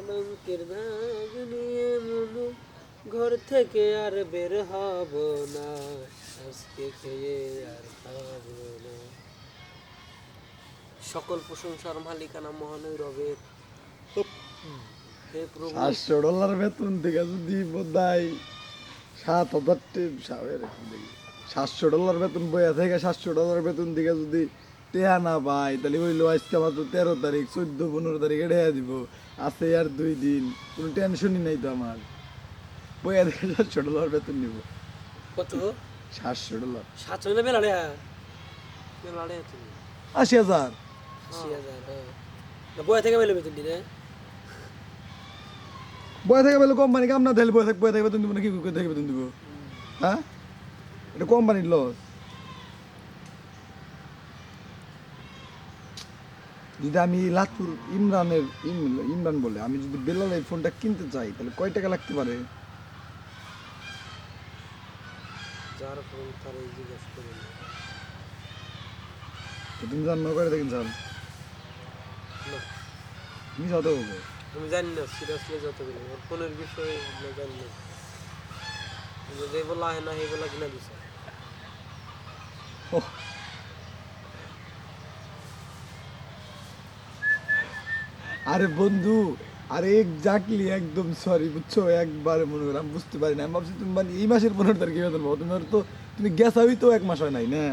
কলঙ্কের দাগ নিয়ে মনে ঘর থেকে আর বের হব না, আজকে খেয়ে আর খাবো না। সকল প্রশংসার মালিকানা মহানই রবের। হে প্রভু, $700 বেতন থেকে যদি বোধহয় 700 বেতন বইয়া থেকে $700 বেতন থেকে যদি টেহা না পাই তাহলে হইলো আজকে মাত্র 13 তারিখ, 14-15 তারিখে টেহা দিব, আছে আর 2 দিন, কোনো টেনশনই নাই তো আমার। বইয়া থেকে $700 বেতন নিব। কত? $700। 700 না মেলা রে, মেলা রে তুমি 80,000। 80,000। হ্যাঁ, না বয়া থেকে মেলে বেতন দিনে। বইয়া থেকে বলে কোম্পানি কাম না দিলে বইয়া থেকে বেতন দিব না, কি করে থেকে বেতন দিব? হ্যাঁ, এটা কোম্পানির লস। যদি আমি লাতুর ইমরান বলে আমি যদি বেলালের ফোনটা কিনতে চাই তাহলে কয় টাকা লাগতে পারে? যার ফোন তার এই জিজ্ঞেস করুন। তুমি জানো করে দেখেন স্যার, না, তুমি যত হবে আমি জানি না সিরিয়াসলি যতগুলো ওর ফোনের বিষয়ে আমরা জানি না। যে বলা হয় না এই বলা কিনা দিছে। আরে বন্ধু, আরে এক্স্যাক্টলি একদম সরি, বুঝছো? একবার মনে করো আমি বুঝতে পারি না, আমি ভাবছি তুমি মানে এই মাসের 15 তারিখে বেতন পাবো, তুমি তো তুমি গেছাই তো 1 মাস হয় নাই না।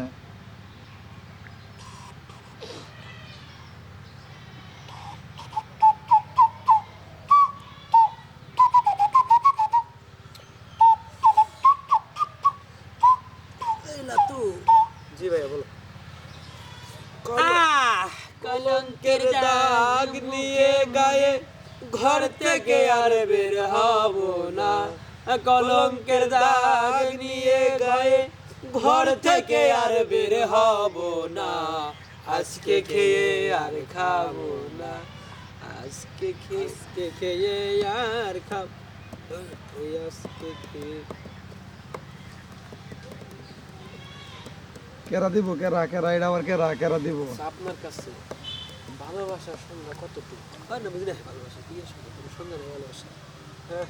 এই লাতু, জি ভাইয়া বলো। কলঙ্কের দাগ নিয়ে গায়ে ঘর থেকে আর বের হব না, কলঙ্কের দাগ নিয়ে গায়ে ঘর থেকে আর বের হব না, আজকে খেয়ে আর খাবো না, আজকে খেয়ে আর খাব ওই আজকে খেয়ে। কেরা দিব, কেরা কেরা এটা আবার কেরা দিব? আপনার কাছে ভালোবাসার সংজ্ঞা কতটুকু? হয় না বুঝি না, ভালোবাসা কি আসলে সন্ধ্যা ভালোবাসা। হ্যাঁ